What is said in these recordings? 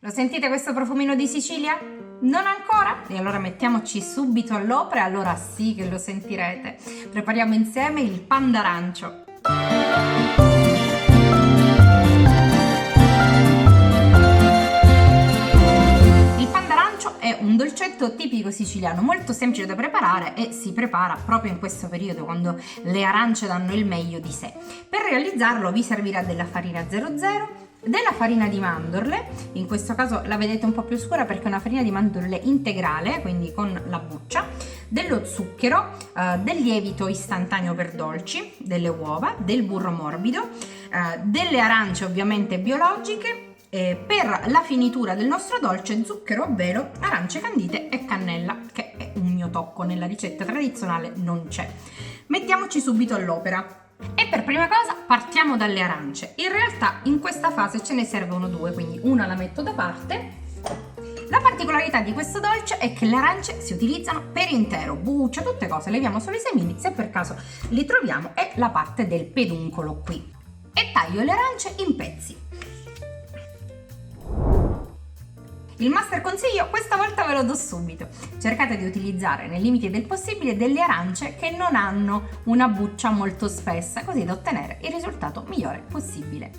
Lo sentite questo profumino di Sicilia? Non ancora? E allora mettiamoci subito all'opera, allora sì che lo sentirete. Prepariamo insieme il pan d'arancio. Il pan d'arancio è un dolcetto tipico siciliano, molto semplice da preparare e si prepara proprio in questo periodo quando le arance danno il meglio di sé. Per realizzarlo vi servirà della farina 00, della farina di mandorle, in questo caso la vedete un po' più scura perché è una farina di mandorle integrale, quindi con la buccia, dello zucchero, del lievito istantaneo per dolci, delle uova, del burro morbido, delle arance ovviamente biologiche, per la finitura del nostro dolce zucchero a velo, arance candite e cannella, che è un mio tocco, nella ricetta tradizionale non c'è. Mettiamoci subito all'opera. E per prima cosa partiamo dalle arance. In realtà in questa fase ce ne servono due, quindi una la metto da parte. La particolarità di questo dolce è che le arance si utilizzano per intero, buccia, tutte cose, leviamo solo i semini se per caso li troviamo e la parte del peduncolo qui. E taglio le arance in pezzi. Il master consiglio questa volta ve lo do subito. Cercate di utilizzare nei limiti del possibile delle arance che non hanno una buccia molto spessa, così da ottenere il risultato migliore possibile.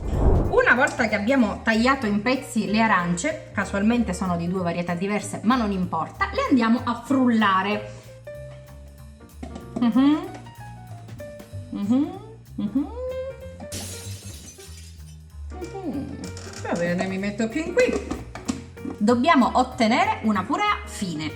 Una volta che abbiamo tagliato in pezzi le arance, casualmente sono di due varietà diverse ma non importa, le andiamo a frullare. Va bene, mi metto più in qui. Dobbiamo ottenere una purea fine,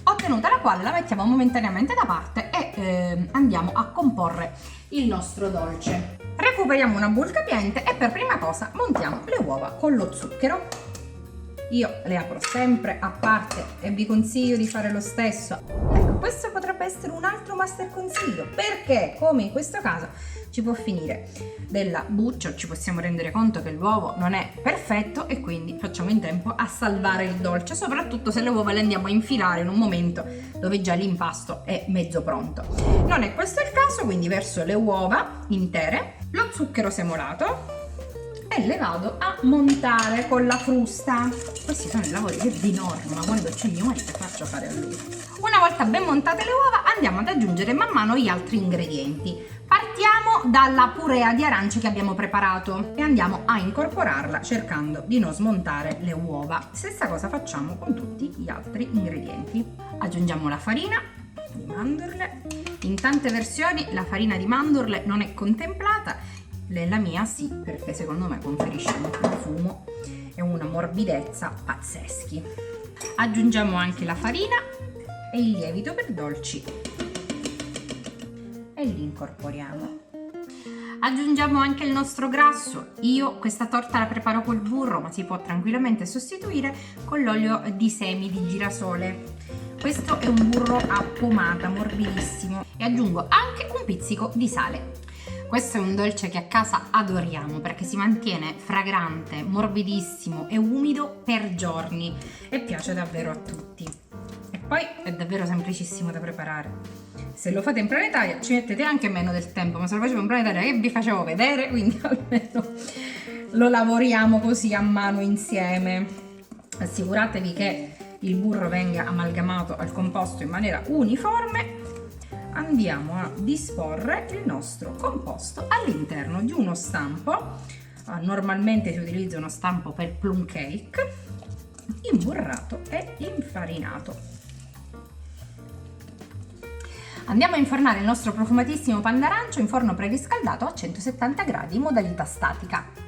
ottenuta la quale la mettiamo momentaneamente da parte e andiamo a comporre il nostro dolce. Recuperiamo una bowl capiente e per prima cosa montiamo le uova con lo zucchero. Io le apro sempre a parte e vi consiglio di fare lo stesso. Ecco, questo potrebbe essere un altro master consiglio, perché come in questo caso ci può finire della buccia, ci possiamo rendere conto che l'uovo non è perfetto e quindi facciamo in tempo a salvare il dolce, soprattutto se le uova le andiamo a infilare in un momento dove già l'impasto è mezzo pronto. Non è questo il caso, quindi verso le uova intere, lo zucchero semolato e le vado a montare con la frusta. Questi sono i lavori che di norma quando c'è mio marito faccio fare a lui. Una volta ben montate le uova andiamo ad aggiungere man mano gli altri ingredienti. Partiamo dalla purea di arance che abbiamo preparato e andiamo a incorporarla cercando di non smontare le uova. Stessa cosa facciamo con tutti gli altri ingredienti. Aggiungiamo la farina di mandorle. In tante versioni la farina di mandorle non è contemplata, nella mia sì, perché secondo me conferisce un profumo e una morbidezza pazzeschi. Aggiungiamo anche la farina e il lievito per dolci e li incorporiamo. Aggiungiamo anche il nostro grasso. Io questa torta la preparo col burro, ma si può tranquillamente sostituire con l'olio di semi di girasole. Questo è un burro a pomata morbidissimo e aggiungo anche un pizzico di sale. Questo è un dolce che a casa adoriamo perché si mantiene fragrante, morbidissimo e umido per giorni e piace davvero a tutti. E poi è davvero semplicissimo da preparare. Se lo fate in planetaria ci mettete anche meno del tempo, ma se lo facevo in planetaria che vi facevo vedere, quindi almeno lo lavoriamo così a mano insieme. Assicuratevi che il burro venga amalgamato al composto in maniera uniforme. Andiamo a disporre il nostro composto all'interno di uno stampo. Normalmente si utilizza uno stampo per plum cake, imburrato e infarinato. Andiamo a infornare il nostro profumatissimo pan d'arancio in forno preriscaldato a 170 gradi in modalità statica.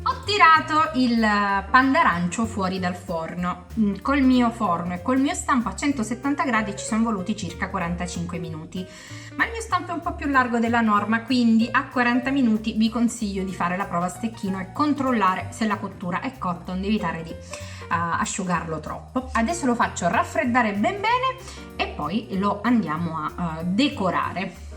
Ho tirato il pan d'arancio fuori dal forno. Col mio forno e col mio stampo a 170 gradi ci sono voluti circa 45 minuti. Ma il mio stampo è un po' più largo della norma, quindi a 40 minuti vi consiglio di fare la prova a stecchino e controllare se la cottura è cotta, onde evitare di asciugarlo troppo. Adesso lo faccio raffreddare ben bene e poi lo andiamo a decorare.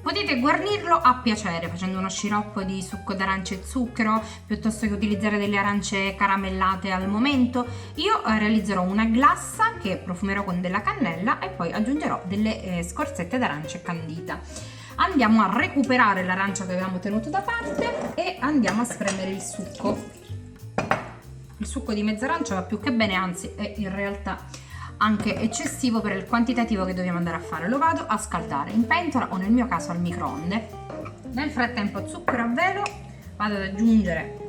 Potete guarnirlo a piacere facendo uno sciroppo di succo d'arancia e zucchero piuttosto che utilizzare delle arance caramellate al momento. Io realizzerò una glassa che profumerò con della cannella e poi aggiungerò delle scorzette d'arancia candita. Andiamo a recuperare l'arancia che avevamo tenuto da parte e andiamo a spremere il succo. succo di mezza arancia va più che bene, anzi è in realtà anche eccessivo per il quantitativo che dobbiamo andare a fare. Lo vado a scaldare in pentola o nel mio caso al microonde. Nel frattempo zucchero a velo, vado ad aggiungere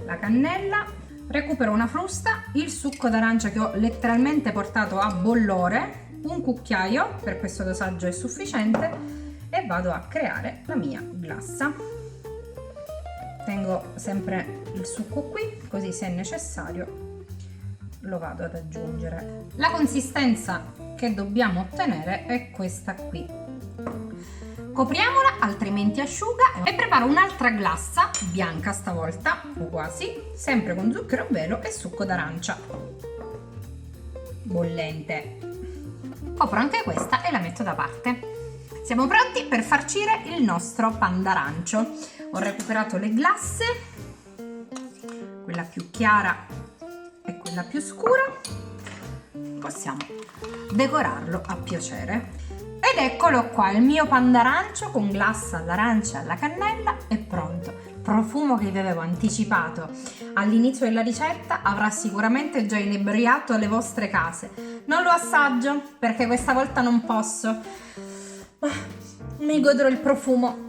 la cannella, recupero una frusta, il succo d'arancia che ho letteralmente portato a bollore, un cucchiaio, per questo dosaggio è sufficiente, e vado a creare la mia glassa. Tengo sempre il succo qui, così se è necessario lo vado ad aggiungere. La consistenza che dobbiamo ottenere è questa qui. Copriamola, altrimenti asciuga, e preparo un'altra glassa bianca stavolta, o quasi, sempre con zucchero a velo e succo d'arancia bollente. Copro anche questa e la metto da parte. Siamo pronti per farcire il nostro pan d'arancio. Ho recuperato le glasse, quella più chiara e quella più scura. Possiamo decorarlo a piacere. Ed eccolo qua, il mio pan d'arancio con glassa all'arancia e alla cannella è pronto. Il profumo che vi avevo anticipato all'inizio della ricetta avrà sicuramente già inebriato le vostre case. Non lo assaggio perché questa volta non posso. Mi godrò il profumo